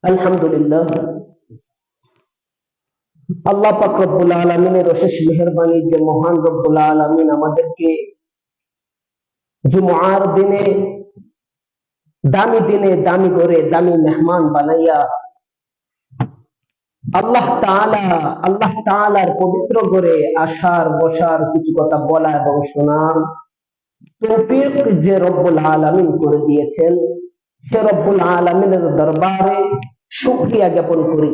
আলহামদুলিল্লাহ, আল্লাহ পাক রব্বুল আলামিনের অশেষ মেহেরবানি যে মহান রব্বুল আলামিন আমাদেরকে জুমআর দিনে দামি করে দামি মেহমান বানাইয়া আল্লাহ তাআলার পবিত্র ঘরে আসার বসার কিছু কথা বলা এবং শোনার তৌফিক যে রব্বুল আলামিন করে দিয়েছেন, সে রব্বুল আলামিনের দরবারে শুকরিয়া জ্ঞাপন করি।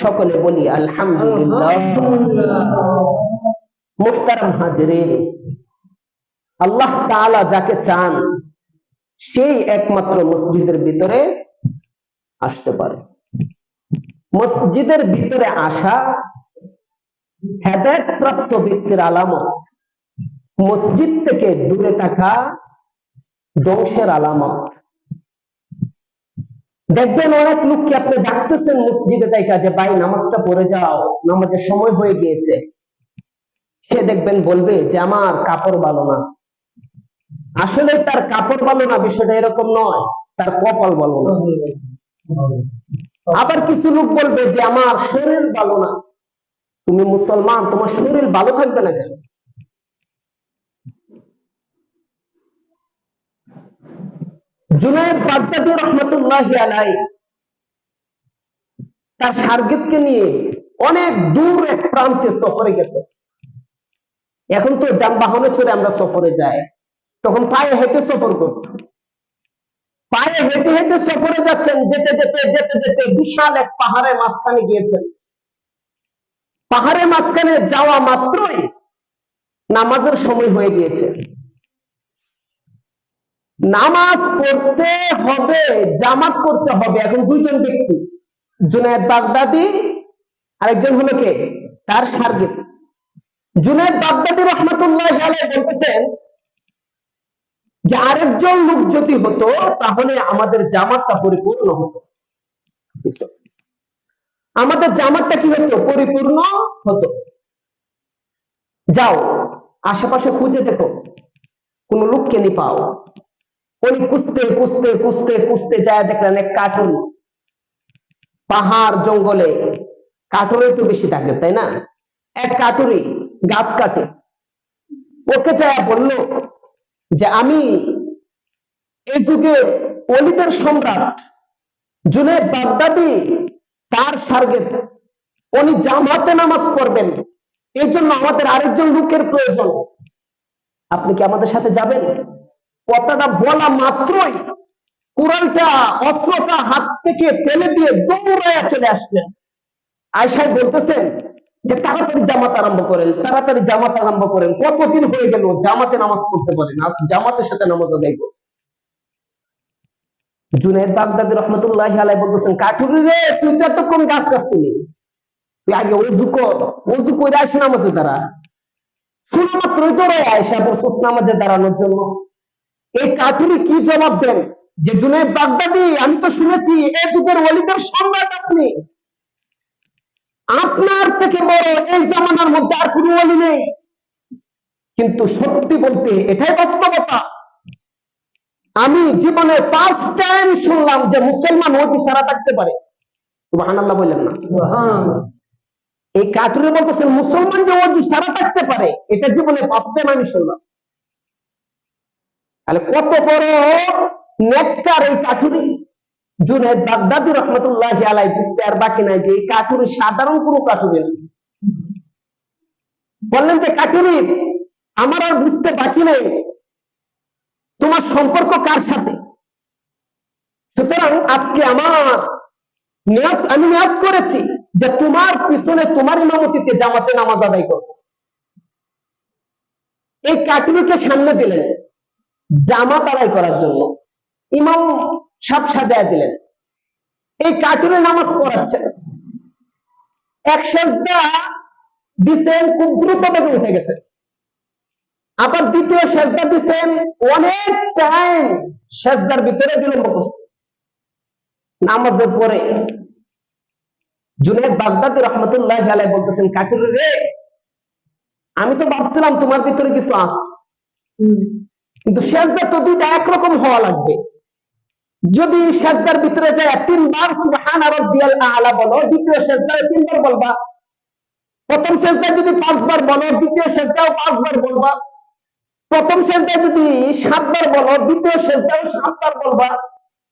সকলে বলি আলহামদুলিল্লাহ। মুহতারাম হাজিরিন, আল্লাহ তাআলা যাকে চান সেই একমাত্র মসজিদের ভিতরে আসতে পারে। মসজিদের ভিতরে আসা হেদায়েত প্রাপ্ত ব্যক্তির আলামত, মসজিদ থেকে দূরে থাকা ধ্বংসের আলামত। দেখবেন অনেক লোককে আপনি ডাকতেছেন মসজিদে দেখা যে ভাই নামাজটা পড়ে যাও, নামাজের সময় হয়ে গিয়েছে। সে দেখবেন বলবে যে আমার কাপড় ভালো না। আসলে তার কাপড় ভালো না, বিষয়টা এরকম নয়, তার কপাল ভালো না। আবার কিছু লোক বলবে যে আমার শরীর ভালো না। তুমি মুসলমান, তোমার শরীর ভালো থাকবে না কেন? জুনায়েদ বাগদাদী রাহমাতুল্লাহি আলাইহি তার শাগির্দকে নিয়ে অনেক দূর এক প্রান্তে সফরে গেছে। এখন তো যানবাহনে চড়ে আমরা সফরে যাই, তখন পায়ে হেঁটে সফর করত। পায়ে হেঁটে হেঁটে সফরে যাচ্ছেন, যেতে যেতে বিশাল এক পাহাড়ের মাঝখানে গিয়েছেন। পাহাড়ের মাঝখানে যাওয়া মাত্রই নামাজের সময় হয়ে গিয়েছে। নামাজ পড়তে হবে, জামাত করতে হবে। এখন দুইজন ব্যক্তি, জুনায়েদ বাগদাদী, আরেকজন হলো কে? তার শাগির্দ। জুনায়েদ বাগদাদী রাহমাতুল্লাহি আলাইহি বলতেছেন যে আরেকজন লোক যদি হতো তাহলে আমাদের জামাতটা পরিপূর্ণ হতো। আমাদের জামাতটা কি হতো? পরিপূর্ণ হতো। যাও আশেপাশে খুঁজে দেখো, কোন লোককে নি পাও। উনি খুঁজতে যায়, দেখলেন এক কার্টুন। পাহাড় জঙ্গলে কাঠুরে তো বেশি থাকে, তাই না? এক কাঠুরি গাছ কাটে। ওকে যায় বলল যে আমি এই যুগের ওলিদের সম্রাট জুনায়েদ বাগদাদী, তার শাগির্দ, উনি জামাতে নামাজ পড়বেন, এই জন্য আমাদের আরেকজন লোকের প্রয়োজন। আপনি কি আমাদের সাথে যাবেন? কথাটা বলা মাত্রই কুড়ালটা, অস্ত্রটা হাত থেকে ফেলে দিয়ে দৌড়ায় চলে আসলেন। আয়েশা বলতেছেন যে তাড়াতাড়ি জামাত আরম্ভ করেন, তাড়াতাড়ি জামাত আরম্ভ করেন। কতদিন হয়ে গেল জামাতে নামাজ পড়তে পারেন, আজ জামাতের সাথে নামাজ আদায় করুন। জুনায়েদ বাগদাদী রাহমাতুল্লাহি আলাইহি বলতেছেন, কাঠুরি রে, তুই তো এতক্ষণ গাছ কাটছিলি, তুই আগে ওযু কর, ওযু করে আসি নামাজে দাঁড়া। শোনা মাত্রই তো রে আয়েশা বলছিস নামাজে দাঁড়ানোর জন্য। এই কাঠুরি কি জবাব দেন যে জুনায়েদ বাগদাদী, আমি তো শুনেছি এই যুগের ওলিদের সম্রাট আপনি, আপনার থেকে বড় এই জামানার মধ্যে আর কোনো ওলি নেই। কিন্তু সত্যি বলতে এটাই বাস্তবতা। আমি জীবনে 5 টাইম শুনলাম যে মুসলমান ওযু ছাড়া থাকতে পারে। সুবহানাল্লাহ বললেন না? এই কাঠুরে বলতেছেন মুসলমান যে ওযু ছাড়া থাকতে পারে, এটা জীবনে 5 টাইম আমি শুনলাম। তাহলে কত বড় নেককার এই কাঠুরি! জুনায়েদ বাগদাদী রাহমাতুল্লাহি আলাইহি বুঝতে আর বাকি নাই যে এই কাঠুরি সাধারণ কোনো কাঠুরি না। বললেন যে কাঠুরি, আমার আর বুঝতে বাকি নেই তোমার সম্পর্ক কার সাথে। সুতরাং আজকে আমি নিয়ত করেছি যে তোমার পিছনে, তোমার ইমামতিতে জামাতে নামাজ আদায় করব। এই কাঠুরিকে সামনে দিলেন জামাত আদায় করার জন্য, ইমাম সাপ সাজায় দিলেন। এই কাঠুরে নামাজ পড়াচ্ছেন, এক সেজদা দিচ্ছেন, খুব দ্রুত বেগে উঠে গেছেন। আবার দ্বিতীয় সেজদা দিচ্ছেন, অনেক টাইম সেজদার ভিতরে বিলম্ব করছে। নামাজের পরে জুনায়েদ বাগদাদী রাহমাতুল্লাহি আলাইহি বলতেছেন, কাঠুরে রে, আমি তো ভাবছিলাম তোমার ভিতরে কিছু আছে, কিন্তু সেজদা তো দুইটা একরকম হওয়া লাগবে। যদি সেজদার ভিতরে যায় 3 বার সুবহানা রাব্বিয়াল আ'লা বলো, দ্বিতীয় সেজদায় 3 বার বলবা। প্রথম সেজদায় যদি 5 বার বলো, দ্বিতীয় সেজদাও 5 বার বলবা। প্রথম সেজদায় যদি 7 বার বলো, দ্বিতীয় সেজদাও 7 বার বলবা।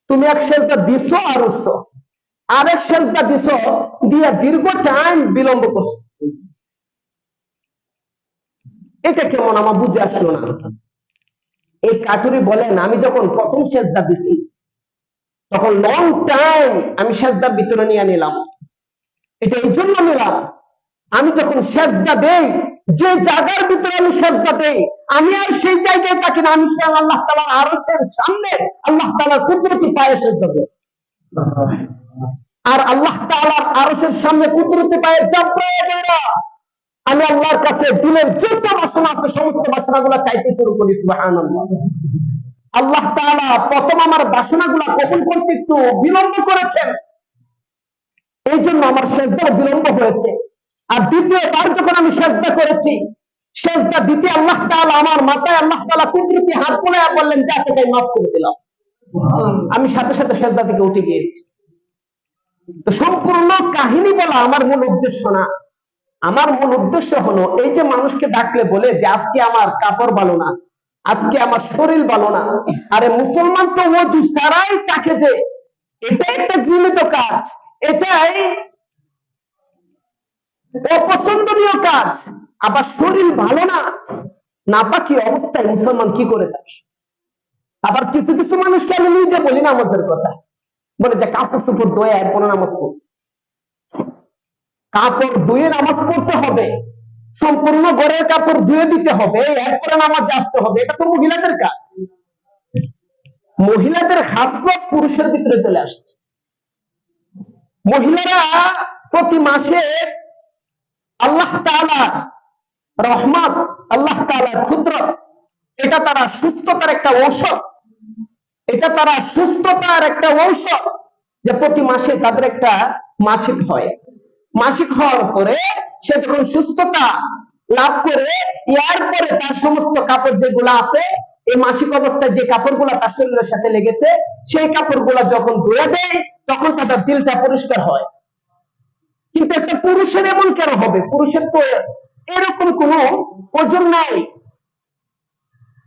তুমি এক সেজদা দিছো আর উঠছো, আরেক সেজদা দিছো দিয়া দীর্ঘ টাইম বিলম্ব করছো। এটা কেমন আমার বুঝে আসলো না। এই কাটুরি বলেন, আমি যখন প্রথম সেজদা দিছি তখন লং টাইম আমি সেজদার ভিতরে নিয়ে নিলাম। এটা এই জন্য নিলাম, আমি যখন সেজদা দেই, যে জায়গার ভিতরে আমি সেজদা দেই, আমি আর সেই জায়গায় থাকি না, আমি স্বয়ং আল্লাহ তাআলার আরশের সামনে আল্লাহ তাআলার কুদরতি পায়ে সেজদা দেই। আর আল্লাহ তাআলার আরশের সামনে কুদরতি পায়ে চাপড়ে দেয়া আমি আল্লাহর কাছে দিলের যত বাসনা আছে সমস্ত বাসনাগুলো চাইতে শুরু করি। সুবহানাল্লাহ। আল্লাহ তাআলা প্রথম আমার বাসনাগুলো কবুল করতে একটু বিলম্ব করেছেন, এই জন্য আমার সেজদা বিলম্ব হয়েছে। আর দ্বিতীয়বার যখন আমি সেজদা করেছি, সেজদা দিতে আল্লাহ তাআলা আমার মাথায় আল্লাহ তাআলা কুদরতি হাত বুলায়া বললেন, যা তোকে মাফ করে দিলাম। আমি সাথে সাথে সেজদা থেকে উঠে গিয়েছি। তো সম্পূর্ণ কাহিনী বলা আমার মূল উদ্দেশ্য না। আমার মূল উদ্দেশ্য হলো, এই যে মানুষকে ডাকলে বলে যে আজকে আমার কাপড় ভালো না, আজকে আমার শরীর ভালো না, আরে মুসলমান তো ওযু ছাড়াই তাকে, যে এটা একটা ঘৃণিত কাজ, এটাই অপছন্দনীয় কাজ। আবার শরীর ভালো না, নাপাকি অবস্থায় মুসলমান কি করে থাকে। আবার কিছু কিছু মানুষকে আমি নিজে বলি নামাজের কথা, বলে যে কাপড় চোপড় ধোয়া এরপরে নামাজ পড়। কাপড় ধুয়ে নামাজ পড়তে হবে, সম্পূর্ণ ঘরের কাপড় ধুয়ে দিতে হবে, এরপরে নামাজ আসতে হবে। এটা তো মহিলাদের কাজ। মহিলাদের খাসলত পুরুষের ভিতরে চলে আসছে। মহিলারা প্রতি মাসে আল্লাহ তাআলা রহমত, আল্লাহ তাআলার কুদরত, এটা তারা সুস্থতার একটা ঔষধ। এটা তারা সুস্থতার একটা ঔষধ, যে প্রতি মাসে তাদের একটা মাসিক হয়। মাসিক হওয়ার পরে সে যখন সুস্থতা লাভ করে, এরপরে তার সমস্ত কাপড় যেগুলো আছে, এই মাসিক অবস্থায় যে কাপড়গুলো তার শরীরের সাথে লেগেছে, সেই কাপড়গুলো যখন ধুয়ে দেয়, তখন তাদের দিলটা পরিষ্কার হয়। কিন্তু একটা পুরুষের এমন কেন হবে? পুরুষের তো এরকম কোনো ওজন নাই।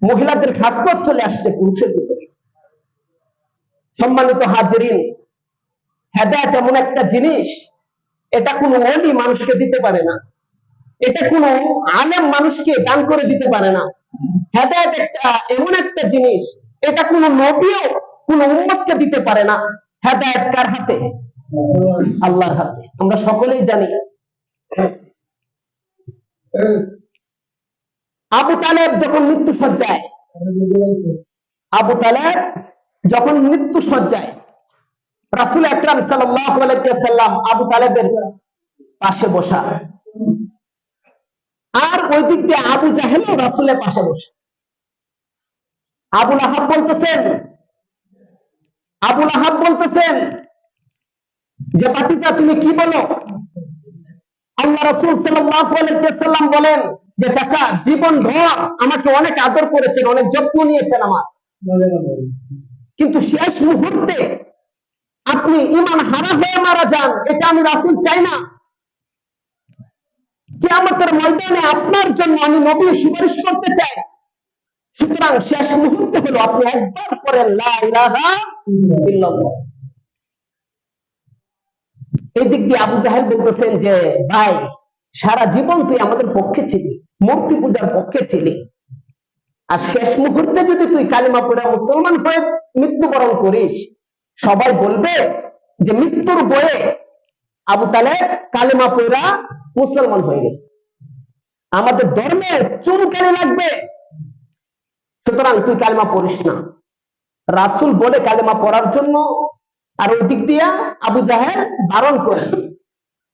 মহিলাদের খাসলত চলে আসছে পুরুষের ভিতরে। সম্মানিত হাজিরিন, হেদায়েত এমন একটা জিনিস, এটা কোনো ওলি মানুষকে দিতে পারে না, এটা কোনো আলেম মানুষকে দান করে দিতে পারে না। হেদায়েত একটা এমন একটা জিনিস, এটা কোনো নবীও কোনো উম্মতকে দিতে পারে না। হেদায়েত কার হাতে? আল্লাহর হাতে। আমরা সকলেই জানি আবু তালেব যখন মৃত্যু সজ্জায়, আবু তালেব যখন মৃত্যু সজ্জায়, রাসূল আকরাম সাল্লাল্লাহু আলাইহি ওয়াসাল্লাম আবু তালেবের পাশে বসা, আর ওই দিক দিয়ে আবু জাহেলও রাসূলের পাশে বসা। আবুল আহাব বলতেছেন যে বাতিজা তুমি কি বলো? আল্লাহ রাসূল সাল্লাল্লাহু আলাইহি ওয়াসাল্লাম বলেন যে চাচা জীবন ভর আমাকে অনেক আদর করেছেন, অনেক যত্ন নিয়েছেন আমার, কিন্তু শেষ মুহূর্তে আপনি ঈমান হারা হয়ে মারা যান, এটা আমি রাসূল চাই না। কিয়ামতের ময়দানে আপনার জন্য আমি নবী সুপারিশ করতে চাই। সুতরাং শেষ মুহূর্তে হলো আপনি একবার পড়েন লা ইলাহা ইল্লাল্লাহ। এই দিক দিয়ে আবু জাহেল বলতেছেন যে ভাই, সারা জীবন তুই আমাদের পক্ষে ছিলি, মূর্তি পূজার পক্ষে ছিলি, আর শেষ মুহূর্তে যদি তুই কালিমা পড়ে মুসলমান হয়ে মৃত্যুবরণ করিস, সবাই বলবে যে মৃত্যুর বয়ে আবু তালেব কালিমা পড়া মুসলমান হয়ে গেছে, আমাদের ধর্মের চুনকানি লাগবে। সুতরাং তুই কালিমা পড়িস না। রাসূল বলে কালিমা পড়ার জন্য, আর ওই দিক দিয়া আবু জাহেল বারণ করে।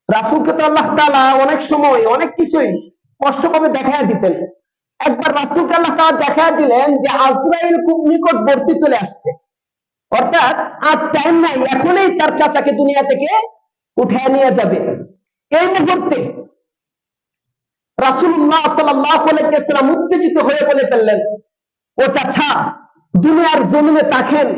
রাসূলকে তো আল্লাহ তাআলা অনেক সময় অনেক কিছুই স্পষ্টভাবে দেখায় দিতেন। একবার রাসূলকে আল্লাহ তাআলা দেখায় দিলেন যে আজরাইল খুব নিকটবর্তী চলে আসছে, অর্থাৎ আর টাইম নাই, এখনই তার চাচাকে দুনিয়া থেকে উঠায় নিয়ে যাবে। এই মুহূর্তে রাসূলুল্লাহ সাল্লাল্লাহু আলাইহি ওয়াসাল্লাম উত্তেজিত হয়ে বলে ফেললেন, ও চাচা দুনিয়ার জমিনে তাকেন,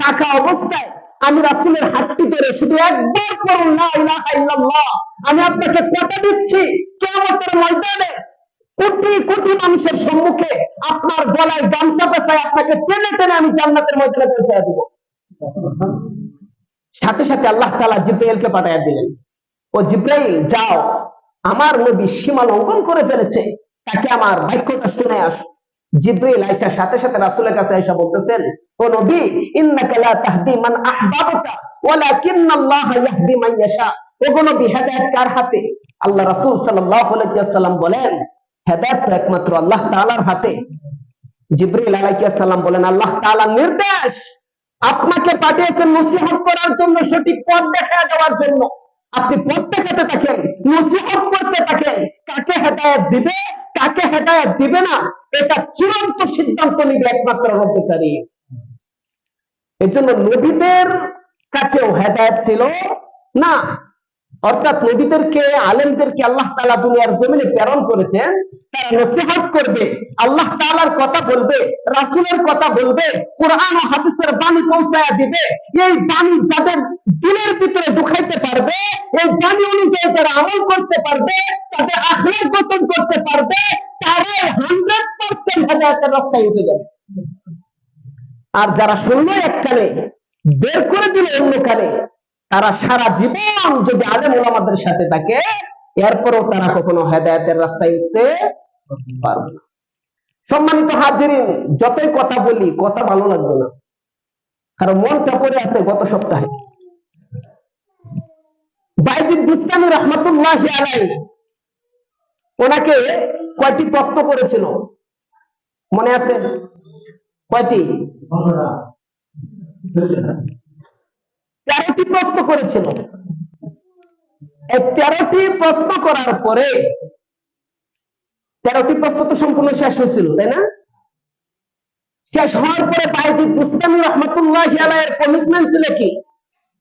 থাকা অবস্থায় আমি রাসূলের হাতটি ধরে শুধু একবার পড়ুন লা ইলাহা ইল্লাল্লাহ, আমি আপনাকে কথা দিচ্ছি কিয়ামতের ময়দানে কোটি কোটি মানুষের সম্মুখে আপনার গলায় গামছা পেঁচায় আপনাকে টেনে টেনে আমি জান্নাতের ময়দানে পৌঁছে দেব। সাথে সাথে আল্লাহ তাআলা জিব্রাইলকে পাঠিয়ে দিলেন, ও জিব্রাইল যাও, আমার নবী সীমা লঙ্ঘন করে ফেলেছে, তাকে আমার বাক্যটা শুনে আসো। জিব্রাইল আয়েশার সাথে সাথে রাসূলের কাছে আয়েশা বলতেছেন, ও নবী, ইন্নাকা লা তাহদি মান আহবাবতা ওয়ালাকিন্নাল্লাহা ইয়াহদি মান ইয়াশা। ওগো নবী, হেদায়েত কার হাতে? আল্লাহ রাসূল সাল্লাল্লাহু আলাইহি ওয়াসাল্লাম বলেন, হেদায়েত তো একমাত্র আল্লাহ তাআলার হাতে। জিবরিল আলাইহিস সালাম বলেন, আল্লাহ তাআলার নির্দেশ, আপনাকে পাঠিয়েছেন নসিহত করার জন্য, সঠিক পথ দেখায় দেওয়ার জন্য। আপনি পথ দেখাতে থাকেন, নসিহত করতে থাকেন। কাকে হেদায়েত দিবে, কাকে হেদায়েত দিবে না, এটা চূড়ান্ত সিদ্ধান্ত নিবে একমাত্র রব্বুল কারীম। এজন্য নবীদের কাছেও হেদায়েত ছিল না, অর্থাৎ নবীদেরকে, আলেমদেরকে আল্লাহ তাআলা দুনিয়ার জমিনে প্রেরণ করেছেন, তারা নসিহত করবে, আল্লাহ তাআলার কথা বলবে, রাসূলের কথা বলবে, কোরআন ও হাদিসের বাণী পৌঁছায়া দিবে। এই বাণী যাদের দিলের ভিতরে ঢুকাইতে পারবে, এই বাণী অনুযায়ী যারা আমল করতে পারবে, তাদের আখলাক গঠন করতে পারবে, তারাই 100% হেদায়েতের রাস্তায় উঠে যাবে। আর যারা শুনলো এক কানে, বের করে দিল অন্য কানে, তারা সারা জীবন যদি আলেম ওলামাদের সাথে থাকে, এরপরও তারা কখনো হেদায়েতের রাস্তায় উঠতে পারবে না। সম্মানিত হাজিরিন, যতই কথা বলি কথা ভালো লাগবে না, কারণ মনটা পড়ে আছে গত সপ্তাহে বাইজিদ বুস্তামি রহমাতুল্লাহি আলাইহি, ওনাকে কয়টি প্রশ্ন করেছিল মনে আছে? কয়টি? 13টি প্রশ্ন করেছিল। এই 13টি প্রশ্ন করার পরে, 13টি প্রশ্ন তো সম্পূর্ণ শেষ হয়েছিল, তাই না? শেষ হওয়ার পরে বাইজিদ বুস্তামি রহমাতুল্লাহি আলাইহির কমিটমেন্ট ছিল কি,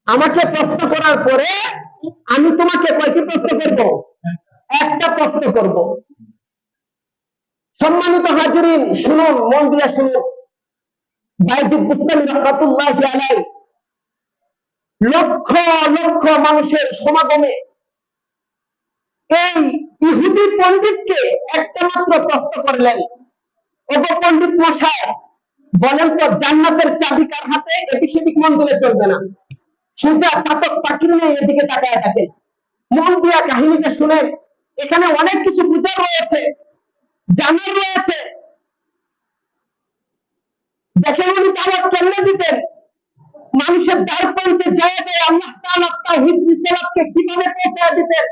আমাকে প্রশ্ন করার পরে আমি তোমাকে কয়টি প্রশ্ন করব? একটা প্রশ্ন করব। সম্মানিত হাজিরিন, শুনুন, মন দিয়ে শুনুন। বাইজিদ বুস্তামি রহমাতুল্লাহি আলাইহি লক্ষ লক্ষ মানুষের সমাগমে এই ইহুদি পণ্ডিতকে একটা মাত্র প্রশ্ন করলেন, ওগো পণ্ডিত মশাই, বলেন তো জান্নাতের চাবি কার হাতে? এদিক সেদিক মন দিলে চলবে না, সোজা চাতক পাখির নিয়ে এদিকে তাকায় থাকেন, মন দিয়া কাহিনীটা শুনেন। এখানে অনেক কিছু বুঝার রয়েছে, জানার রয়েছে। দেখেন উনি দাওয়াত কেমনে দিতেন, মানুষের দ্বার প্রান্তে যায় যায় আল্লাহ তাআলা তাওহীদ রিসালাতকে কিভাবে পৌঁছায় দিতেন।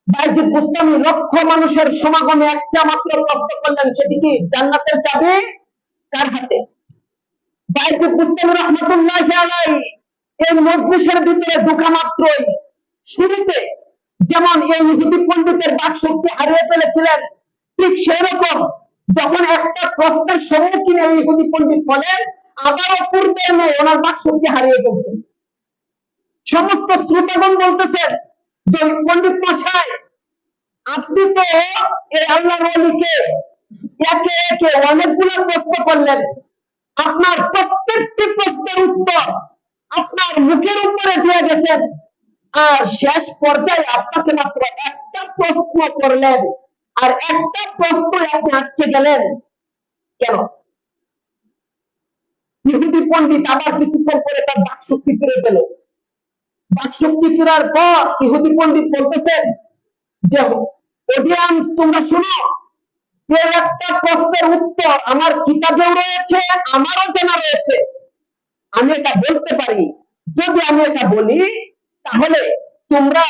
বাইজিদ বুস্তামি লক্ষ মানুষের সমাগমে একটা মাত্র প্রশ্ন করলেন, সেদিকে জান্নাতের চাবি কার হাতে? বাইজিদ বুস্তামি রহমাতুল্লাহি আলাইহি এই মজলিসের ভিতরে ঢোকা মাত্রই শুরুতে যেমন এই ইহুদি পণ্ডিতের বাকশক্তি হারিয়ে ফেলেছিলেন, ঠিক সেরকম যখন একটা প্রশ্নের সম্মুখীন এই ইহুদি পণ্ডিত বলেন, আবারও পূর্বের নেই ওনার বাকশক্তি হারিয়ে ফেলছেন। সমস্ত শ্রোতাগণ বলতেছেন যে পণ্ডিত মশাই, আপনি তো এই আল্লাহর ওলিকে একে একে অনেকগুলো প্রশ্ন করলেন, আপনার প্রত্যেকটি প্রশ্নের উত্তর আপনার মুখের উপরে দিয়ে গেছেন, আর শেষ পর্যায়ে আপনাকে মাত্র একটা প্রশ্ন করলেন, আর একটা প্রশ্ন আপনি আটকে গেলেন কেন? ইহুদি পণ্ডিত আবার কিছুক্ষণ পরে তার বাকশক্তি ফিরে পেল। বাকশক্তি ফেরার পর ইহুদি পণ্ডিত বলতেছেন যে, অডিয়েন্স তোমরা শুনো, এর একটা প্রশ্নের উত্তর আমার কিতাবেও রয়েছে, আমারও জানা রয়েছে, আমি এটা বলতে পারি। যদি আমি এটা বলি, তাহলে তোমরা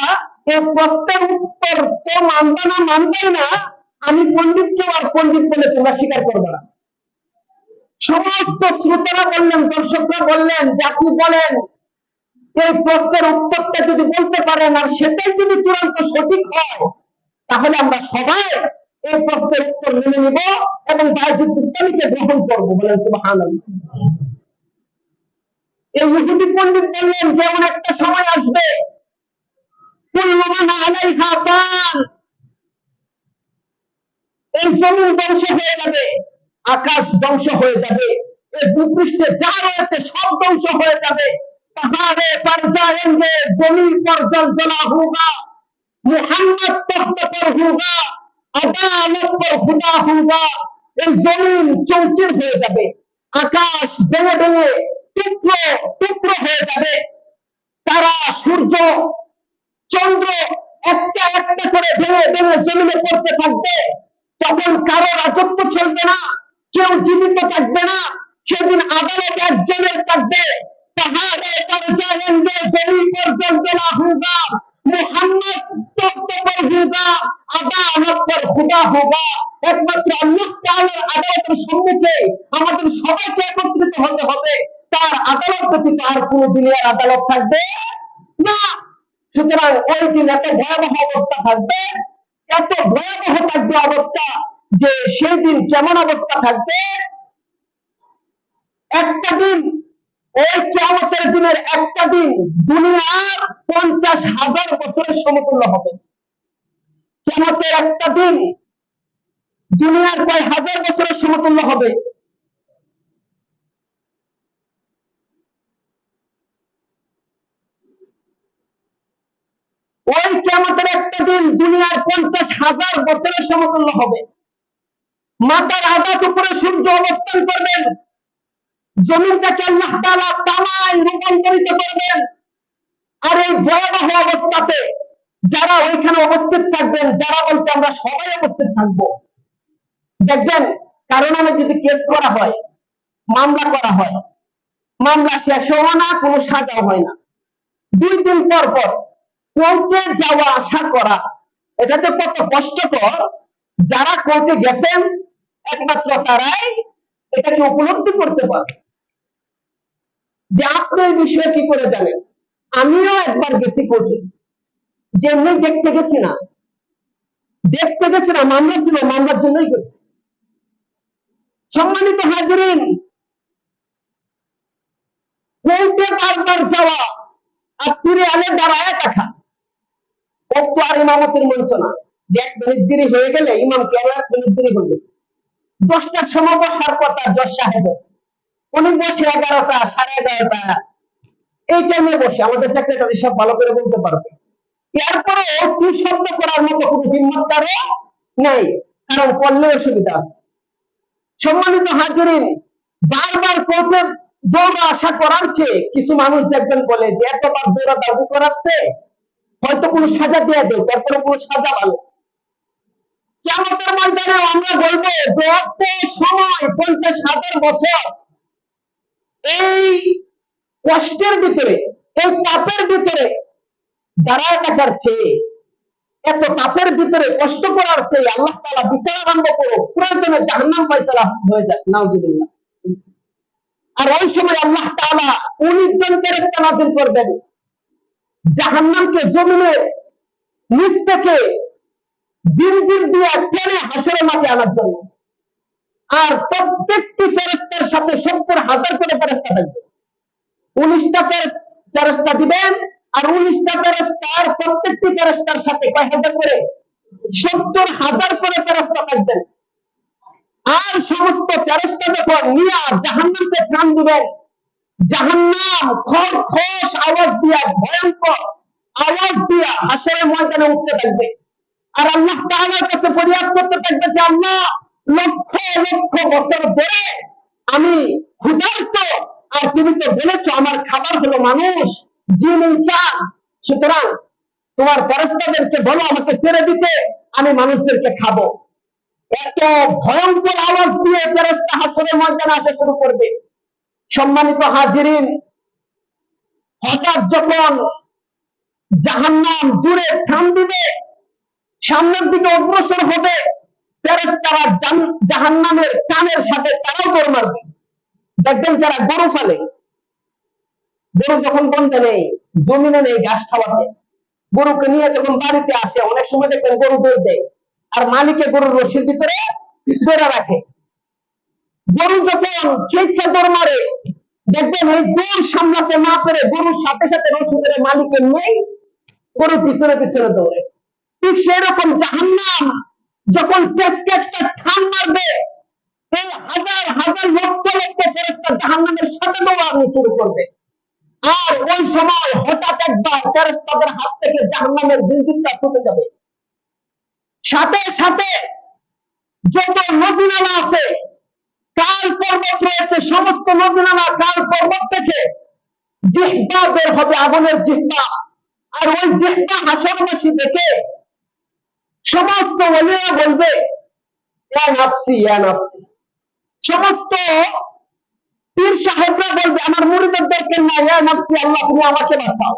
এই প্রশ্নের উত্তর তো মানবে না, মানবে না, আমি পণ্ডিতকে আর পণ্ডিত বলে তোমরা স্বীকার করবে না। সমস্ত শ্রোতারা বললেন, দর্শকরা বললেন যে আপনি বলেন, এই প্রশ্নের উত্তরটা যদি বলতে পারেন আর সেটাই যদি চূড়ান্ত সঠিক হয়, তাহলে আমরা সবাই এই প্রশ্নের উত্তর মেনে নিব এবং বাইজিদ বুস্তামিকে গ্রহণ করব। বলেন সুবহানাল্লাহ। এই ইহুদি পণ্ডিত বললেন, যেমন একটা সময় আসবে, কুল্লু মান আলাইহা ফান, এই জমিন ধ্বংস হয়ে যাবে, আকাশ ধ্বংস হয়ে যাবে, এই ভূপৃষ্ঠে যা রয়েছে সব ধ্বংস হয়ে যাবে। পাহাড়ে পর जाएंगे जमीन पर जलजला होगा, मोहम्मद तख्त पर होगा, अदालत पर खुदा होगा। এই জমিন চৌচির হয়ে যাবে, আকাশ ভেঙে ভেঙে টুকরো টুকরো হয়ে যাবে, তারা সূর্য চন্দ্র একটা একটা করে ভেঙে ভেঙে জমিনে পড়তে থাকবে। তখন কারো রাজত্ব চলবে না, কেউ জীবিত থাকবে না। সেদিন আদালত একজনের থাকবে। পাহাড়ে পর जाएंगे जमीन पर जलजला होगा, मोहम्मद तख्त पर होगा, আদালত पर खुदा होगा। একমাত্র আল্লাহ তাআলার আদালতের সম্মুখে আমাদের সবাইকে একত্রিত হতে হবে। তার আদালত ব্যতীত আর কোনো দুনিয়ার আদালত থাকবে না। সুতরাং ওই দিন এত ভয়াবহ অবস্থা থাকবে, এত ভয়াবহ থাকবে অবস্থা, যে সেই দিন কেমন অবস্থা থাকবে। একটা দিন, ওই কিয়ামতের দিনের একটা দিন দুনিয়ার 50,000 বছরের সমতুল্য হবে। কিয়ামতের একটা দিন দুনিয়ার কয় হাজার বছরের সমতুল্য হবে। ওই কিয়ামতের একটা দিন দুনিয়ার 50,000 বছরের সমতুল্য হবে। মাথার আঘাত উপরে সূর্য অবস্থান করবেন, জমিনটাকে আল্লাহ তাআলা তামায় রূপান্তরিত করবেন। আর এই ভয়াবহ অবস্থাতে যারা ওইখানে উপস্থিত থাকবেন, যারা বলতে আমরা সবাই উপস্থিত থাকবো, দেখবেন কারণ নামে যদি কেস করা হয়, মামলা করা হয়, মামলা শেষ হয় না, কোনো সাজা হয় না। 2 দিন পর পর কোর্টে যাওয়া আসা করা, এটা যে কত কষ্টকর, যারা কোর্টে গেছেন একমাত্র তারাই এটাকে উপলব্ধি করতে পারে। যে আপনি এই বিষয়ে কি করে জানেন? আমিও একবার গেছি কোর্টে, যেমনি দেখতে গেছি না, মামলা ছিল, মামলার জন্যই গেছি। সম্মানিত হাজিরিন, কোর্টে বারবার যাওয়া আর সিরিয়ালে দাঁড়ায় থাকা, তো আর ইমামতের মঞ্চ না যে 1 মিনিট দেরি হয়ে গেলে ইমাম কে 1 মিনিট দেরি হলো। 10টার সময় বসার কথা জজ সাহেবের, উনি বসে 11টা 11:30 এই টাইমে বসে। আমাদের সেক্রেটারি সব ভালো করে বলতে পারবে। এরপরে কি শব্দ করার মতো কোনো হিম্মত কারো নেই, কারণ করলে অসুবিধা আছে। সম্মানিত হাজিরিন, বারবার কোর্টে দৌড়া আসা করার চেয়ে কিছু মানুষ দেখবেন বলে যে এতবার দৌড়া দাবি করাচ্ছে, হয়তো কোনো সাজা দিয়ে দেয়, তারপরে কোনো সাজা ভালো। কিয়ামতের ময়দানে আমরা বলবো যে এত সময় 50,000 বছর এই কষ্টের ভিতরে, এই তাপের ভিতরে দাঁড়ায় থাকার চেয়ে, এত তাপের ভিতরে কষ্ট করার চেয়ে আল্লাহ তাআলা বিচার আরম্ভ করো, প্রয়োজনে জাহান্নাম ফয়সালা হয়ে যাক, নাউজুবিল্লাহ। আর ওই সময় আল্লাহ তাআলা 19 জন ফেরেশতা নাযিল করবেন, জাহান্নামকে জমিনের নিচ থেকে জিনজির দিয়ে টেনে হাসরের মাঠে আনার জন্য। আর প্রত্যেকটি ফেরেশতার সাথে 70,000 করে ফেরেশতা থাকবে। 19টা ফেরেশতা দিবেন, আর 19টা ফেরেশতার প্রত্যেকটি ফেরেশতার সাথে কয় হাজার করে? 70,000 করে ফেরেশতা থাকবেন। আর সমস্ত ফেরেশতা যখন নিয়ে জাহান্নামকে টান দিবেন, জাহান্নাম খরখশ আওয়াজ দিয়া, ভয়ঙ্কর আওয়াজ দিয়া হাসরের ময়দানে উঠতে থাকবে। আর আল্লাহ তাআলার কাছে ফরিয়াদ করতে থাকবে যে আল্লাহ, লক্ষ লক্ষ বছর ধরে আমি ক্ষুধার্ত, আর তুমি তো বলেছো আমার খাবার হলো মানুষ, জিন, ইনসান। সুতরাং তোমার ফেরেশতাদেরকে বলো আমাকে ছেড়ে দিতে, আমি মানুষদেরকে খাবো। এত ভয়ঙ্কর আওয়াজ দিয়ে ফেরেশতা হাসরের ময়দানে আসা শুরু করবে। সম্মানিত হাজিরিন, হঠাৎ যখন জাহান্নাম জুড়ে টান দিবে, সামনের দিকে অগ্রসর হবে, ফেরেশতারা জাহান্নামের কানের সাথে তারাও দৌড় মারবে। দেখবেন যারা গরু ফেলে, গরু যখন বন্ধে নেই, জমিনে নেই ঘাস খাওয়াতে, গরুকে নিয়ে যখন বাড়িতে আসে, অনেক সময় দেখবেন গরু দৌড় দেয়, আর মালিকে গরুর রশির ভিতরে ধরে রাখে। গরু যখন স্বেচ্ছা দৌড় মারে, দেখবেন এই দৌড় সামলাতে না পেরে গরুর সাথে সাথে রশি ধরে মালিকের নেই, গরু পিছনে পিছনে দৌড়ে। ঠিক সেরকম জাহান্নাম যখন পেটকে একটা টান মারবে, এই হাজার হাজার লক্ষ লক্ষ ফেরেশতা জাহান্নামের সাথে দৌড়ানো শুরু করবে। আর ওই সময় হঠাৎ একবার ফেরেশতাদের হাত থেকে জাহান্নামের জিনজিরটা ছুটে যাবে। সাথে সাথে যত নদী নালা আছে, কাল পর্বত রয়েছে, সমস্ত নদী নালা কাল পর্বত থেকে জিহ্বা বের হবে, আগুনের জিহ্বা। আর ওই জিহ্বা হাসরবাসী দেখে সমস্ত ওলিয়া বলবে ইয়া নাফসি ইয়া নাফসি। সমস্ত পীর সাহেবরা বলবে আমার মুরিদের দরকার নাই, ইয়া নাফসি, আল্লাহ তুমি আমাকে বাঁচাও।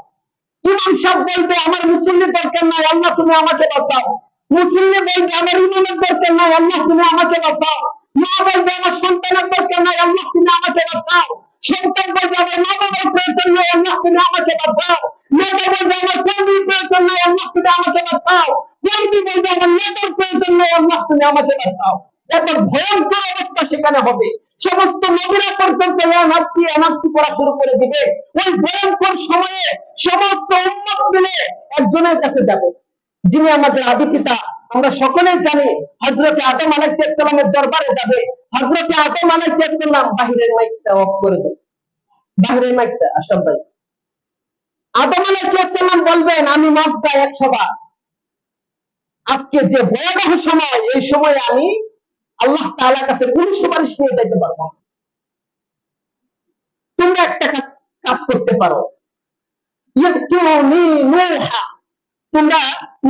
ইমাম সাহেব বলবে আমার মুসল্লির দরকার নাই, আল্লাহ তুমি আমাকে বাঁচাও। মুসল্লি বলবে আমার ইমামের দরকার নাই, আল্লাহ তুমি আমাকে বাঁচাও। মা বলবে আমার সন্তানের দরকার নাই, আল্লাহ তুমি আমাকে বাঁচাও। সন্তান বলবে আমার মা বাবার প্রয়োজন নাই, আল্লাহ তুমি আমাকে বাঁচাও। নেতা বলবে আমার কর্মীর প্রয়োজন নাই, আল্লাহ তুমি আমাকে বাঁচাও। কর্মী বলবে আমার নেতার প্রয়োজন নাই, আল্লাহ তুমি আমাকে বাঁচাও। এত ভয়ঙ্কর অবস্থা সেখানে হবে। সমস্ত নবীরা পর্যন্ত এনআরসি করা শুরু করে দিবে। ওই ভয়ঙ্কর সময়ে সমস্ত উম্মত মিলে একজনের কাছে যাবে, যিনি আমাদের আদি পিতা। আমরা সকলেই জানি হযরত আদম আলাইহিস সালামের দরবারে যাবে। হযরত আদম আলাইহিস সালাম, বাহিরের মাইকটা অফ করে দেন, বাহিরের মাইকটা আশরাফ ভাই। আদম আলাইহিস সালাম বলবেন আমি মাফ চাই 100 বার। আজকে যে ভয়াবহ সময়, এই সময়ে আমি আল্লাহ তাআলার কাছে কোন সুপারিশ নিয়ে যাইতে পারবো না। তোমরা একটা কাজ করতে পারো, তোমরা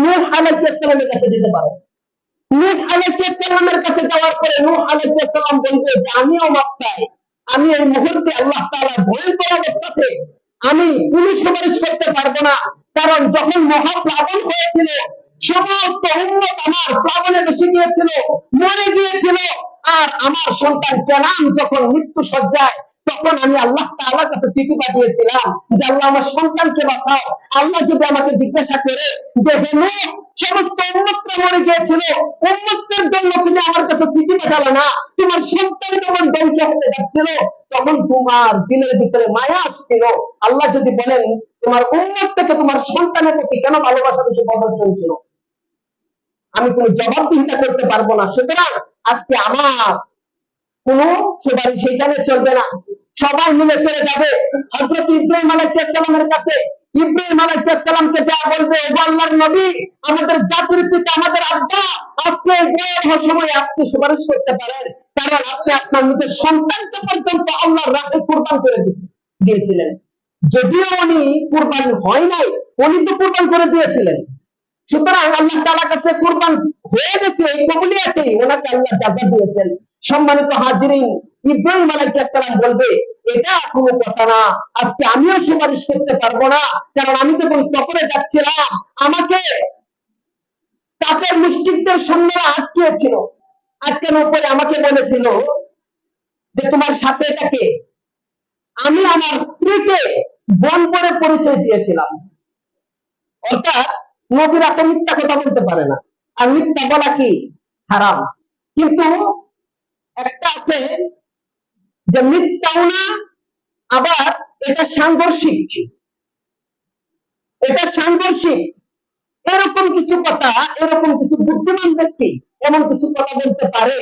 নূহ আলাইহিস সালামের কাছে যেতে পারো। নূহ আলাইহিস সালামের কাছে যাওয়ার পরে নূহ আলাইহিস সালাম বলবে যে আমিও মাফ চাই। আমি এই মুহূর্তে আল্লাহ তাআলার ভয়ঙ্কর অবস্থাতে আমি কোন সুপারিশ করতে পারবো না। কারণ যখন মহাপ্লাবন হয়েছিল, সমস্ত উম্মত আমার প্লাবনে বেশি গিয়েছিল, মরে গিয়েছিল। আর আমার সন্তান কেনান যখন মৃত্যু সজ্জায়, তখন আমি আল্লাহ তাআলার কাছে চিঠি পাঠিয়েছিলাম যে আল্লাহ আমার সন্তানকে বাঁচাও। আল্লাহ যদি আমাকে জিজ্ঞাসা করে যে হে নূহ, সমস্ত উম্মতরা মরে গিয়েছিল, উম্মতের জন্য তুমি আমার কাছে চিঠি পাঠালে না, তোমার সন্তান যখন ধ্বংস হতে যাচ্ছিল তখন তোমার দিলের ভিতরে মায়া আসছিল। আল্লাহ যদি বলেন তোমার উম্মত থেকে তোমার সন্তানের প্রতি কেন ভালোবাসা বেশি প্রদর্শন ছিল, আমি কোনো জবাবদিহিতা করতে পারবো না। সুতরাং আজকে আমার কোন সুপারিশ সেখানে চলবে না, সবাই মিলে চলে যাবে হযরত ইব্রাহিম আলাইহিস সালামের কাছে। ইব্রাহিম আলাইহিস সালামকে যা বলবে, ও আল্লাহর নবী, আমাদের জাতির পিতা, আমাদের আব্বা, আজকে ভয়াবহ সময় আপনি সুপারিশ করতে পারেন, কারণ আপনি আপনার নিজের সন্তানকে পর্যন্ত আল্লাহর রাস্তায় কুরবান করে দিয়েছিলেন। যদিও উনি কুরবান হয় নাই, উনি তো কুরবান করে দিয়েছিলেন। সুতরাং আল্লাহ তাআলার কাছে কুরবান হয়ে গেছে, এই কবুলিয়াতেই ওনাকে আল্লাহ জাযা দিয়েছেন। সম্মানিত হাজিরিন, ইব্রাহিম আলাইহিস সালাম বলবে এটা কোনো কথা না, আজকে আমিও সুপারিশ করতে পারবো না। কারণ আমি যখন সফরে যাচ্ছিলাম, আমাকে কাফের মুশরিকদের সৈন্যরা আটকিয়েছিল। আটকানোর পরে আমাকে বলেছিল যে তোমার সাথে এটাকে। আমি আমার স্ত্রীকে বোন করে পরিচয় দিয়েছিলাম। অর্থাৎ নবীরা তো মিথ্যা কথা বলতে পারে না, আর মিথ্যা বলা কি হারাম। কিন্তু একটা আছে যে মিথ্যাও না, আবার এটা সাংঘর্ষিক, এটা সাংঘর্ষিক। এরকম কিছু কথা, এরকম কিছু বুদ্ধিমান ব্যক্তি এমন কিছু কথা বলতে পারে।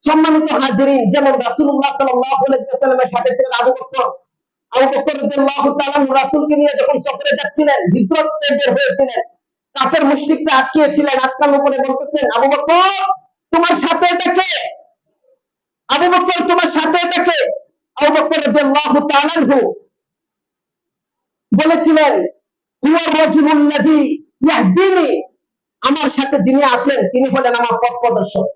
সম্মানিত হাজিরিন, যেমন রাসূলুল্লাহ সাল্লাল্লাহু আলাইহি ওয়াসাল্লামের সাথে ছিলেন আবু বকর। আবু বকর রাদিয়াল্লাহু তাআলা রাসূলকে নিয়ে যখন সফরে যাচ্ছিলেন, হিজরতে বের হয়েছিলেন, কাফের মুশরিকরা আটকিয়েছিলেন। আটকানোর পরে বলতেছেন, আবু বকর তোমার সাথে এটা কে? আবু বকর তোমার সাথে এটা কে? আবু বকর রাদিয়াল্লাহু তাআলা আনহু বলেছিলেন, হুয়া রাজুলুল্লাযী ইয়াহদিনি, আমার সাথে যিনি আছেন তিনি হলেন আমার পথ প্রদর্শক।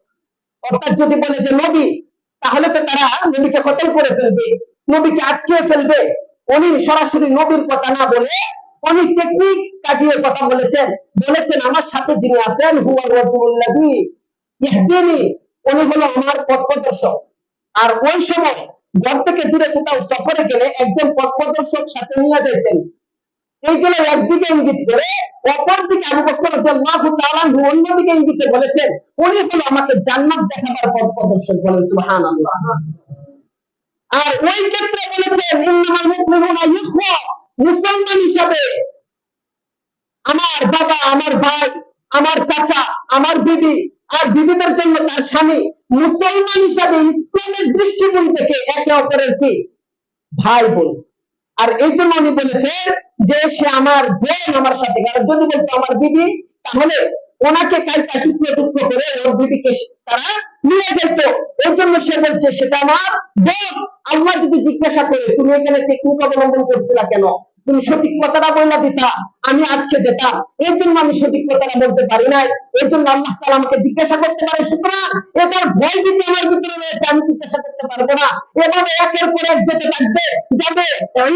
অর্থাৎ যদি বলে যে নবী, তাহলে তো তারা নবীকে কতল করে ফেলবে, নবীকে আটকিয়ে ফেলবে। উনি সরাসরি নবীর কথা না বলে উনি টেকনিক কাটিয়ে কথা বলেছেন। বলেছেন আমার সাথে যিনি আছেন হুয়া রাজুলুল্লাযী ইয়াহদিনি, উনি হলো আমার পথ প্রদর্শক। আর ওই সময় ঘর থেকে দূরে কোথাও সফরে গেলে একজন পথ প্রদর্শক সাথে নিয়ে যেতেন। এইগুলো একদিকে ইঙ্গিত করে, অপরদিকে আবু বকর রাদিয়াল্লাহু তাআলা অন্যদিকে ইঙ্গিতে বলেছেন উনি হলো আমাকে জান্নাত দেখাবার পথ প্রদর্শক। বলেন সুবহানাল্লাহ। আর ওই ক্ষেত্রে বলেছেন ইন্নামাল মুমিনুনা ইখওয়া, মুসলমান হিসাবে আমার বাবা, আমার ভাই, আমার চাচা, আমার বিবি, আর বিবিদের জন্য তার স্বামী, মুসলমান হিসাবে ইসলামের দৃষ্টিকোণ থেকে একে অপরের কি ভাই বোন। আর এই জন্য উনি বলেছে যে সে আমার বোন, আমার সাথে। কারণ যদি বলতো আমার বিবি, তাহলে ওনাকে কালটা টুকরো টুকরো করে ওর বিবিকে তারা নিয়ে যেত। এই জন্য সে বলছে সেটা আমার বোন। আল্লাহ যদি জিজ্ঞাসা করে তুমি এখানে টেকনিক অবলম্বন করছিলা কেন, তুমি সঠিক কথাটা বললা দিতা, আমি আজকে যেতাম। এর জন্য আমি সঠিক কথাটা বলতে পারি নাই, এর জন্য আল্লাহ তাআলা আমাকে জিজ্ঞাসা করতে পারে। সুতরাং এটার ভয় যদি আমার ভিতরে রয়েছে, আমি জিজ্ঞাসা করতে পারবো না। এভাবে একের পর এক যেতে থাকবে, যাবে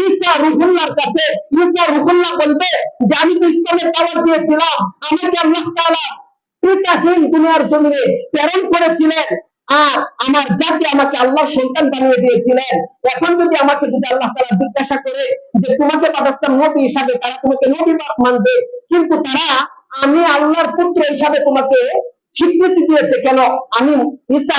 ঈসা রুহুল্লাহর কাছে। ঈসা রুহুল্লাহ বলবে যে আমি তো ইসলামের দাওয়াত দিয়েছিলাম, আমাকে আল্লাহ তাআলা পিতাহীন দুনিয়ার জমিনে প্রেরণ করেছিলেন, আর আমার জাতি আমাকে আল্লাহ সন্তান বানিয়ে দিয়েছিলেন। এখন যদি আমাকে যদি আল্লাহ তাআলা জিজ্ঞাসা করে যে তোমাকে পাঠাচ্ছেন নবী হিসাবে, তারা তোমাকে নবী মানবে, কিন্তু তারা আমি আল্লাহর পুত্র হিসাবে তোমাকে স্বীকৃতি দিয়েছে কেন? আমি ঈসা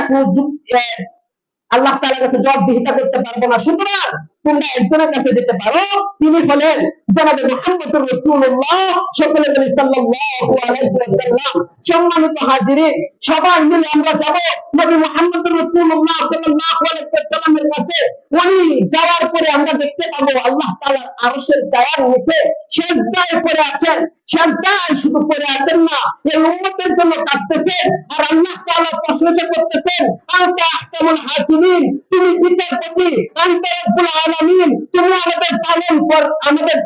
আল্লাহ তাআলার কাছে জবাবদিহিতা করতে পারবো না। সুতরাং তোমরা একজনের কাছে যেতে পারো, তিনি হলেন জনাবে মুহাম্মদুর রাসূলুল্লাহ সকলে বলি সাল্লাল্লাহু আলাইহি ওয়াসাল্লাম। সম্মানিত হাজিরিন, সবাই মিলে আমরা যাব নবী মুহাম্মদুর রাসূলুল্লাহ সাল্লাল্লাহু আলাইহি ওয়াসাল্লামের কাছে। উনি যাওয়ার পরে আমরা দেখতে পাবো আল্লাহ তাআলার আরশের ছায়ার নিচে সিজদায় পড়ে আছেন। সিজদায় শুধু পড়ে আছেন না, এই উম্মতের জন্য কাঁদতেছেন। আর আল্লাহ তাআলা প্রশংসা করতেছেন, আনতা আহকামুল হাকিমিন, তুমি বিচারপতি, আনতা রব্বুল আলামিন, তুমি আমাদের পালন কর, আমাদের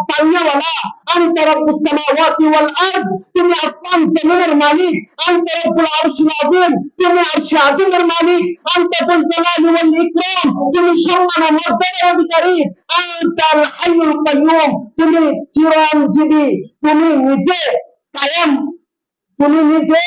পালনেওয়ালা, আনতা রব্বুস সামাওয়াতি ওয়াল আরদ, তুমি আসমান জমিনের মালিক, আনতা রব্বুল আরশিল আযীম, তুমি আরশে আযীমের মালিক, আনতা যুল জালালি ওয়াল ইকরাম, তুমি সম্মান ও মর্যাদার অধিকারী, আনতাল হাইয়ুল কাইয়্যুম, তুমি চিরঞ্জীবী, তুমি নিজে কায়েম, তুমি নিজে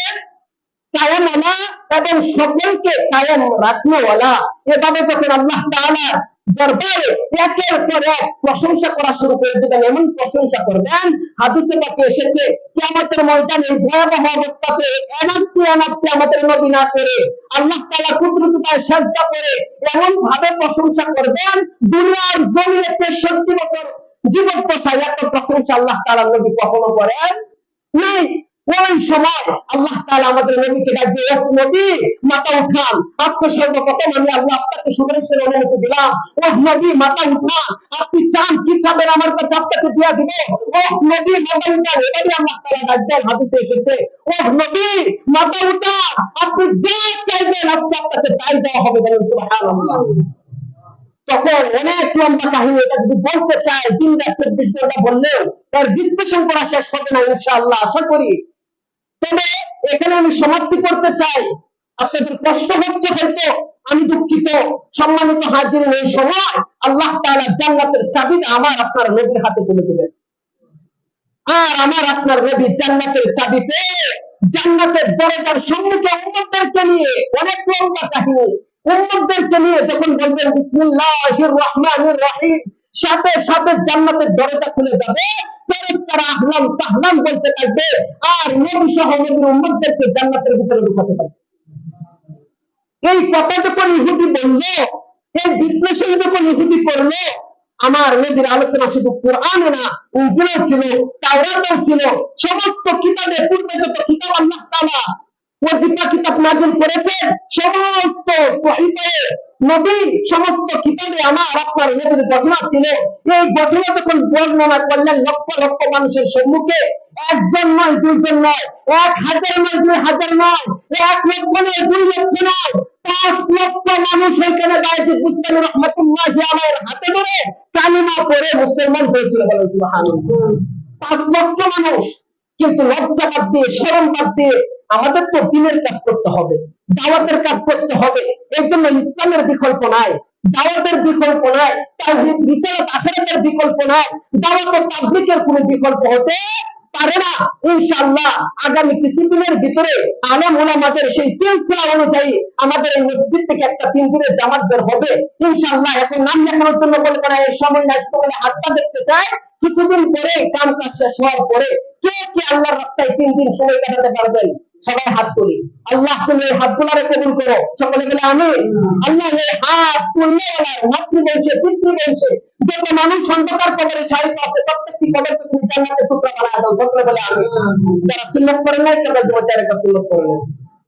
কায়েমওয়ালা এবং সকলকে কায়েম রাখনেওয়ালা। এভাবে যখন আল্লাহ তাআলার দরবারে একের পর এক প্রশংসা করা শুরু করে দেবেন, এমন প্রশংসা করবেন, হাদিসে পাকে এসেছে কিয়ামতের ময়দানে এই ভয়াবহ অবস্থাতে এনাফসি এনাফসি আমাদের নবী না করে আল্লাহ তাআলা কুদরতে সাজদা করে এমন ভাবে প্রশংসা করবেন, দুনিয়ার জমিনে 63 বছর জীবদ্দশায় এত প্রশংসা আল্লাহ তাআলার নবী কখনো করেন নাই। ওই সময় আল্লাহ তাআলা আমাদের নবীকে ডাকবে, ও নবী মাথা উঠান, আজকে সর্বপ্রথম আমি আল্লাহ আপনাকে সুপারিশের অনুমতি দিলাম। ও নবী মাথা উঠান, আপনি চান কি চাবেন আমার কাছে আপনাকে দিয়ে দিব। ও নবী মাথা উঠান, এটাই আল্লাহ তাআলা ডাকবেন। হাদিসে এসেছে, ও নবী মাথা উঠান, আপনি যা চাইবেন আজকে আপনাকে তাই দেওয়া হবে। বলেন সুবহানাল্লাহ। তখন অনেক লম্বা কাহিনী, এটা যদি বলতে চাই 3 রাত 24 ঘন্টা বললেও তার বিশ্লেষণ করা শেষ হবে না ইনশাআল্লাহ, আশা করি। তবে এখানে আমি সমাপ্তি করতে চাই, আপনাদের কষ্ট হচ্ছে হয়তো, আমি দুঃখিত। সম্মানিত হাজিরিন, এই সময় আল্লাহ তাআলা জান্নাতের চাবিটা আমার আপনার নবীর হাতে তুলে দিবেন। আর আমার আপনার নবী জান্নাতের চাবি পেয়ে জান্নাতের দরজার সম্মুখে উম্মতদেরকে নিয়ে, অনেক লম্বা কাহিনী, উম্মতদেরকে নিয়ে যখন বলবেন বিসমিল্লাহির রহমানির রহিম, সাথে সাথে জান্নাতের দরজা খুলে যাবে, ফেরেশতারা আহলান সাহলান বলতে থাকবে, আর নবী সহ নবীর উম্মতদেরকে জান্নাতের ভিতরে ঢুকাতে থাকবে। এই কথা যখন ইহুদি বলল, এই বিশ্লেষণ যখন ইহুদি করলো, আমার নবীর আলোচনা শুধু কোরআনে না, ইনজিলেও ছিল, তাওরাতেও ছিল, সমস্ত কিতাবে, পূর্বে যত কিতাব আল্লাহ তাআলা ওয়াজিফা কিতাব নাযিল করেছেন, সমস্ত সহিফায়ে নবী, সমস্ত কিতাবে আমার আপনার নবীর ঘটনা ছিল। এই ঘটনা যখন বর্ণনা করলেন লক্ষ লক্ষ মানুষের সম্মুখে, একজন নয়, দুইজন নয়, 1000 নয়, 2000 নয়, 1 লক্ষ নয়, 2 লক্ষ নয়, 5 লক্ষ মানুষ এখানে দাঁড়িয়ে বুস্তানি রহমাতুল্লাহি আলাইহির হাতে ধরে কালিমা পড়ে মুসলমান হয়েছিল। বলেন সুবহানাল্লাহ। 5 লক্ষ মানুষ। কিন্তু লজ্জা বাদ দিয়ে, শরম বাদ দিয়ে আমাদের তো দ্বীনের কাজ করতে হবে, দাওয়াতের কাজ করতে হবে। এর জন্য ইসলামের বিকল্প নাই, দাওয়াতের বিকল্প নাই, তাওহীদ রিসালাত আখিরাতের বিকল্প নাই, দাওয়াত ও তাবলীগের কোনো বিকল্প হতে পারে না। ইনশাআল্লাহ আগামী কিছুদিনের ভিতরে আলেম ওলামাদের সেই সিলসিলা অনুযায়ী আমাদের এই মসজিদ থেকে একটা 3 দিনের জামাত বের হবে ইনশাআল্লাহ। এখন নাম লেখানোর জন্য বলে করা এই সময় নাই, সকলে হাতটা দেখতে চায়। কিছুদিন পরে কাম কাজ শেষ হওয়ার পরে কে কে আল্লাহর রাস্তায় 3 দিন সময় কাটাতে পারবেন, সবাই হাত তুলি। আল্লাহ তুমি এই হাতগুলোরে কবুল করো, সকলে বলে আমিন। আল্লাহ এই হাত তুলনেওয়ালার মাতৃবংশে পিতৃবংশে যত মানুষ অন্ধকার কবরে শায়িত আছে, প্রত্যেকটি কবরকে তুমি জান্নাতের টুকরা বানায় দাও, সকলে বলে আমিন। যারা সুন্নাত করেন নাই তারা 2 4 সুন্নাত করেন।